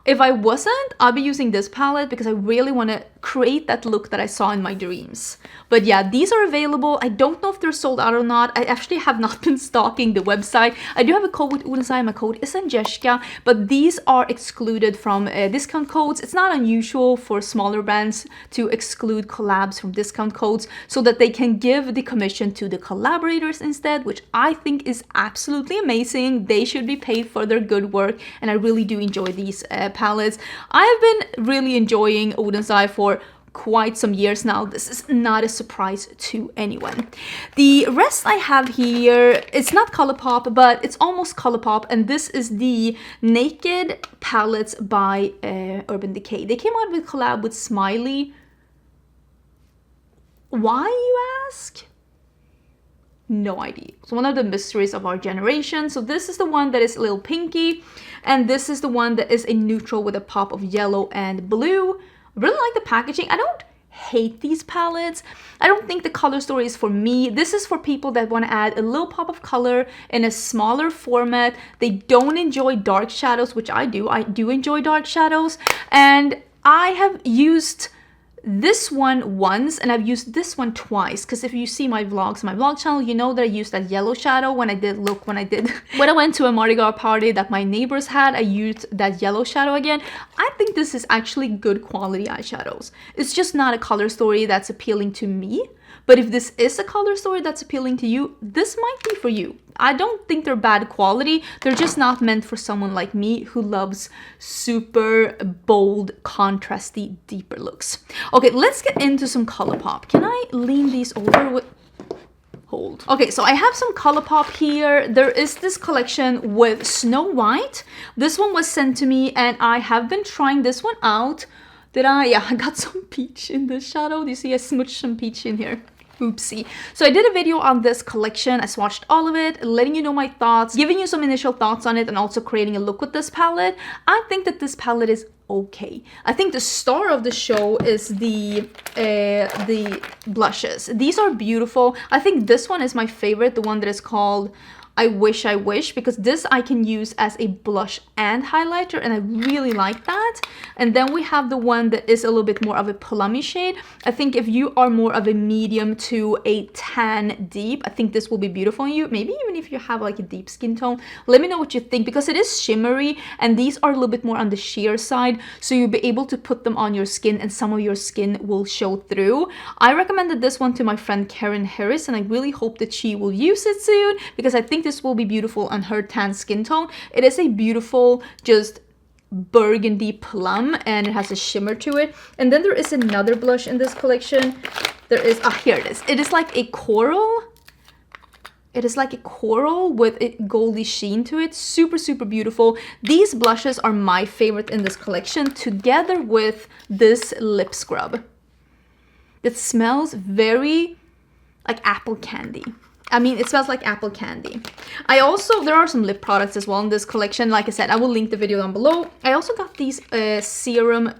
If I wasn't, I'll be using this palette because I really want to create that look that I saw in my dreams. But yeah, these are available. I don't know if they're sold out or not. I actually have not been stalking the website. I do have a code with Oden. My code is Angelica, but these are excluded from discount codes. It's not unusual for smaller brands to exclude collabs from discount codes so that they can give the commission to the collaborators instead, which I think is absolutely amazing. They should be paid for their good work, and I really do enjoy these palettes. I have been really enjoying Oden's Eye for quite some years now. This is not a surprise to anyone. The rest I have here, it's not ColourPop, but it's almost ColourPop, and this is the Naked palettes by Urban Decay. They came out with collab with Smiley. Why, you ask? No idea. It's one of the mysteries of our generation. So this is the one that is a little pinky, and this is the one that is a neutral with a pop of yellow and blue. I really like the packaging. I don't hate these palettes. I don't think the color story is for me. This is for people that want to add a little pop of color in a smaller format. They don't enjoy dark shadows, which I do. I do enjoy dark shadows, and I have used this one once and I've used this one twice, because if you see my vlogs, my vlog channel, you know that I used that yellow shadow when I went to a Mardi Gras party that my neighbors had. I used that yellow shadow again. I think this is actually good quality eyeshadows. It's just not a color story that's appealing to me. But if this is a color story that's appealing to you, this might be for you. I don't think they're bad quality. They're just not meant for someone like me who loves super bold, contrasty, deeper looks. Okay, let's get into some ColourPop. Can I lean these over with... Hold. Okay, so I have some ColourPop here. There is this collection with Snow White. This one was sent to me and I have been trying this one out. Yeah, I got some peach in the shadow. Do you see I smooched some peach in here? Oopsie. So I did a video on this collection. I swatched all of it, letting you know my thoughts, giving you some initial thoughts on it, and also creating a look with this palette. I think that this palette is okay. I think the star of the show is the blushes. These are beautiful. I think this one is my favorite, the one that is called I Wish, because this I can use as a blush and highlighter, and I really like that. And then we have the one that is a little bit more of a plummy shade. I think if you are more of a medium to a tan deep, I think this will be beautiful on you. Maybe even if you have like a deep skin tone. Let me know what you think, because it is shimmery and these are a little bit more on the sheer side, so you'll be able to put them on your skin and some of your skin will show through. I recommended this one to my friend Karen Harris, and I really hope that she will use it soon, because I think this will be beautiful on her tan skin tone. It is a beautiful, just burgundy plum, and it has a shimmer to it. And then there is another blush in this collection. There is, here it is. It is like a coral. It is like a coral with a goldy sheen to it. Super, super beautiful. These blushes are my favorite in this collection, together with this lip scrub. It smells very like apple candy. I mean, it smells like apple candy. There are some lip products as well in this collection. Like I said, I will link the video down below. I also got these serum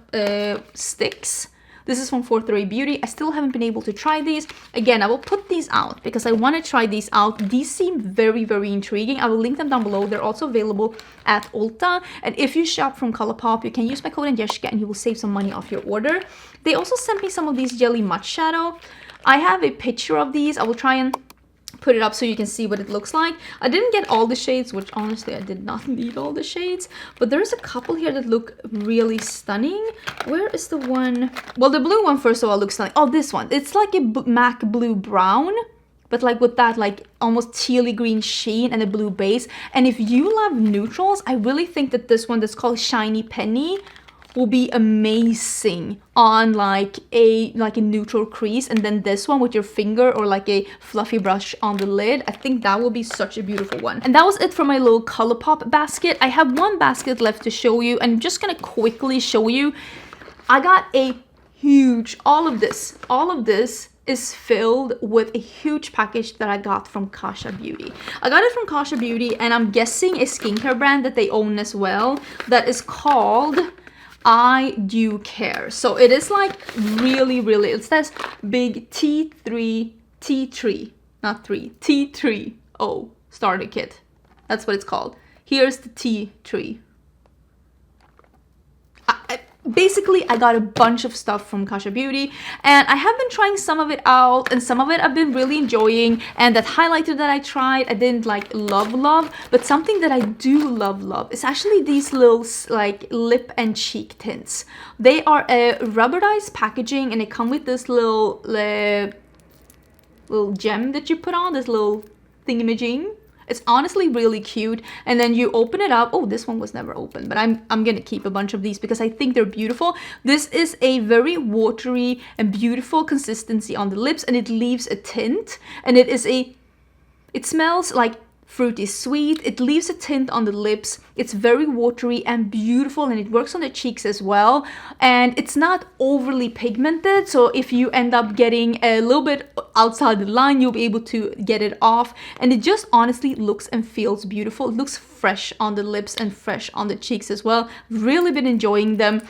sticks. This is from OPV Beauty. I still haven't been able to try these. Again, I will put these out because I want to try these out. These seem very, very intriguing. I will link them down below. They're also available at Ulta. And if you shop from ColourPop, you can use my code Angelica and you will save some money off your order. They also sent me some of these Jelly Matte Shadow. I have a picture of these. I will try and put it up so you can see what it looks like. I didn't get all the shades, which honestly I did not need all the shades, but there's a couple here that look really stunning. Where is the one? Well, the blue one first of all looks stunning. Oh, this one. It's like a MAC blue brown but like with that like almost tealy green sheen and a blue base. And if you love neutrals, I really think that this one that's called Shiny Penny will be amazing on like a neutral crease, and then this one with your finger or like a fluffy brush on the lid. I think that will be such a beautiful one. And that was it for my little ColourPop basket. I have one basket left to show you, and I'm just gonna quickly show you. I got a huge, all of this is filled with a huge package that I got from Kasha Beauty. I got it from Kasha Beauty, and I'm guessing a skincare brand that they own as well, that is called I Do Care. So it is like really, it says big T3O starter kit. That's what it's called. Here's the T3. Basically, I got a bunch of stuff from Kasha Beauty, and I have been trying some of it out, and some of it I've been really enjoying. And that highlighter that I tried, I didn't like love, but something that I do love is actually these little like lip and cheek tints. They are a rubberized packaging, and they come with this little gem that you put on, this little thingamajig. It's honestly really cute, and then you open it up. Oh, this one was never opened, but I'm gonna keep a bunch of these because I think they're beautiful. This is a very watery and beautiful consistency on the lips, and it leaves a tint, and it smells like fruity sweet. It leaves a tint on the lips. It's very watery and beautiful, and it works on the cheeks as well. And it's not overly pigmented, so if you end up getting a little bit outside the line, you'll be able to get it off. And it just honestly looks and feels beautiful. It looks fresh on the lips and fresh on the cheeks as well. Really been enjoying them.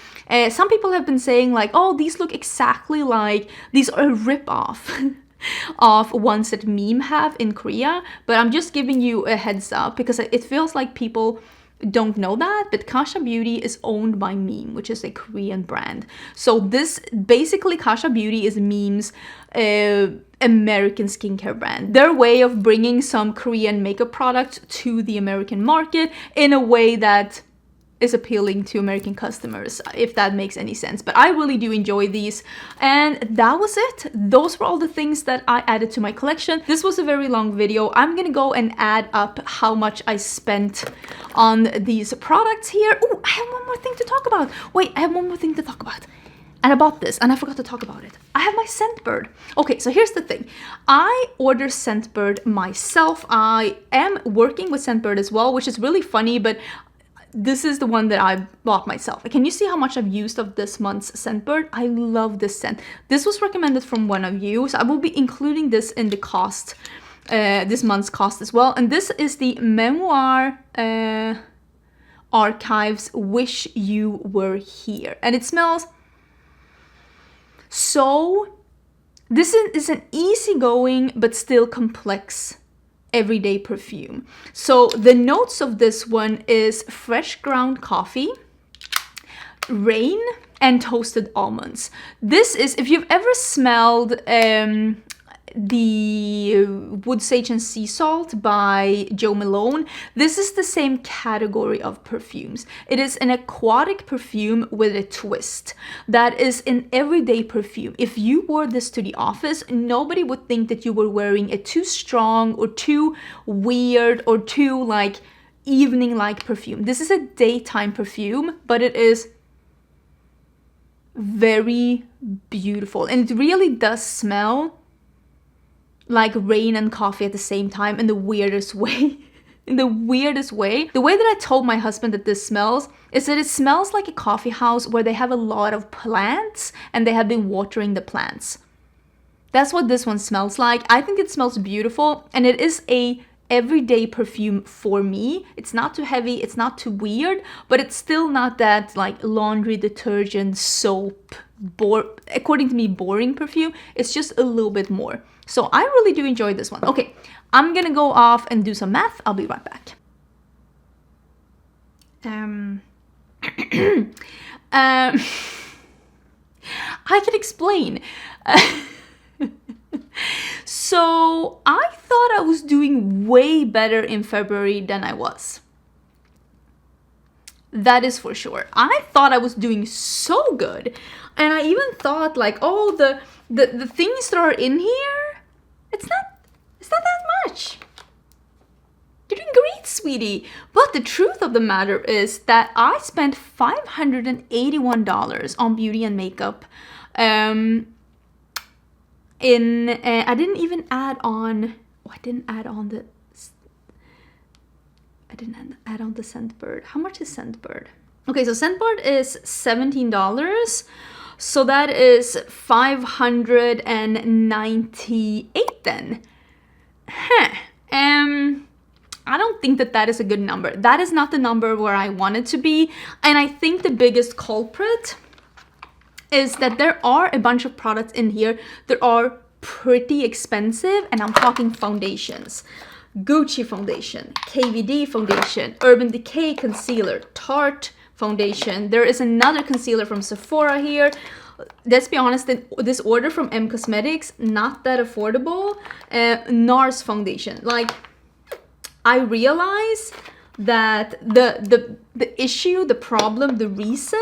Some people have been saying like, oh, these look exactly like, these are a rip-off of ones that Meme have in Korea, but I'm just giving you a heads up because it feels like people don't know that, but Kasha Beauty is owned by Meme, which is a Korean brand. So this basically, Kasha Beauty is Meme's American skincare brand. Their way of bringing some Korean makeup products to the American market in a way that is appealing to American customers, if that makes any sense. But I really do enjoy these, and that was it. Those were all the things that I added to my collection. This was a very long video. I'm gonna go and add up how much I spent on these products here. Oh, I have one more thing to talk about. Wait, I have one more thing to talk about. And I bought this, and I forgot to talk about it. I have my Scentbird. Okay, so here's the thing. I order Scentbird myself. I am working with Scentbird as well, which is really funny, but this is the one that I bought myself. Can you see how much I've used of this month's Scentbird? I love this scent. This was recommended from one of you, so I will be including this in the cost, this month's cost as well. And this is the Memoir Archives Wish You Were Here. And it smells so... This is an easygoing but still complex everyday perfume. So the notes of this one is fresh ground coffee, rain, and toasted almonds. This is, if you've ever smelled the Wood Sage and Sea Salt by Joe Malone, this is the same category of perfumes. It is an aquatic perfume with a twist. That is an everyday perfume. If you wore this to the office, nobody would think that you were wearing a too strong or too weird or too like evening-like perfume. This is a daytime perfume, but it is very beautiful, and it really does smell like rain and coffee at the same time in the weirdest way. In the weirdest way. The way that I told my husband that this smells is that it smells like a coffee house where they have a lot of plants and they have been watering the plants. That's what this one smells like. I think it smells beautiful, and it is a everyday perfume for me. It's not too heavy, it's not too weird, but it's still not that like laundry detergent, soap, according to me, boring perfume. It's just a little bit more. So I really do enjoy this one. Okay, I'm gonna go off and do some math. I'll be right back. I can explain. So I thought I was doing way better in February than I was. That is for sure. I thought I was doing so good. And I even thought like, oh, the things that are in here, it's not It's not that much. You're doing great, sweetie. But the truth of the matter is that I spent $581 on beauty and makeup. I didn't even add on. Oh, I didn't add on the Scentbird. How much is Scentbird? Okay, so Scentbird is $17. So that is $598 then. I don't think that is a good number. That is not the number where I want it to be. And I think the biggest culprit is that there are a bunch of products in here that are pretty expensive, and I'm talking foundations. Gucci foundation, KVD foundation, Urban Decay concealer, Tarte foundation. There is another concealer from Sephora here. Let's be honest, this order from M Cosmetics, not that affordable. NARS foundation. Like, I realize that the issue, the problem, the reason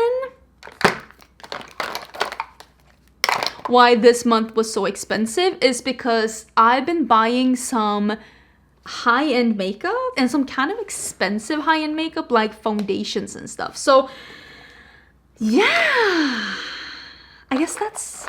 why this month was so expensive is because I've been buying some high-end makeup and some kind of expensive high-end makeup, like foundations and stuff. So yeah, I guess that's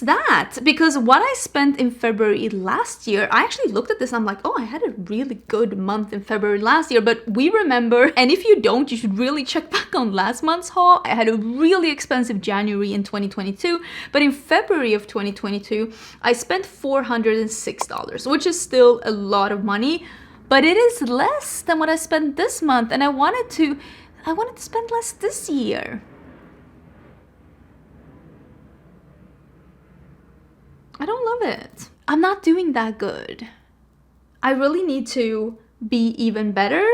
that. Because what I spent in February last year, I actually looked at this and I'm like, oh, I had a really good month in February last year. But we remember, and if you don't, you should really check back on last month's haul. I had a really expensive January in 2022, but in February of 2022 I spent $406, which is still a lot of money, but it is less than what I spent this month, and I wanted to spend less this year. I don't love it. I'm not doing that good. I really need to be even better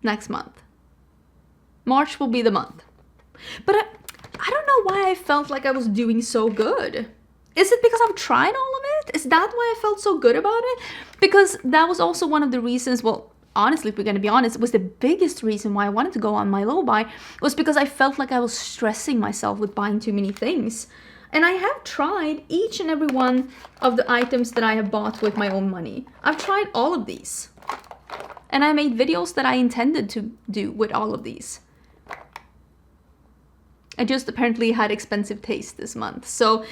next month. March will be the month. But I don't know why I felt like I was doing so good. Is it because I've tried all of it? Is that why I felt so good about it? Because that was also one of the reasons, well, honestly, if we're gonna be honest, it was the biggest reason why I wanted to go on my low buy, was because I felt like I was stressing myself with buying too many things. And I have tried each and every one of the items that I have bought with my own money. I've tried all of these. And I made videos that I intended to do with all of these. I just apparently had expensive taste this month. So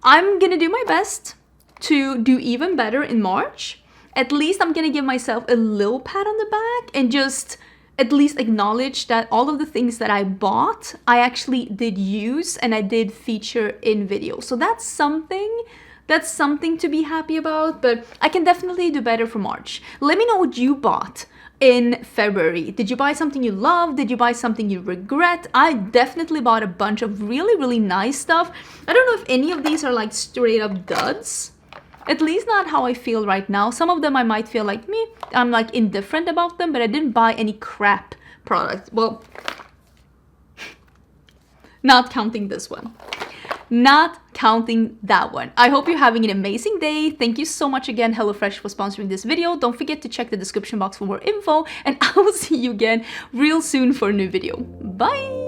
I'm gonna do my best to do even better in March. At least I'm gonna give myself a little pat on the back and just at least acknowledge that all of the things that I bought, I actually did use and I did feature in videos. So that's something to be happy about, but I can definitely do better for March. Let me know what you bought in February. Did you buy something you love? Did you buy something you regret? I definitely bought a bunch of really, really nice stuff. I don't know if any of these are like straight up duds. At least not how I feel right now. Some of them I might feel like me. I'm like indifferent about them, but I didn't buy any crap products. Well, not counting this one. Not counting that one. I hope you're having an amazing day. Thank you so much again, HelloFresh, for sponsoring this video. Don't forget to check the description box for more info, and I will see you again real soon for a new video. Bye!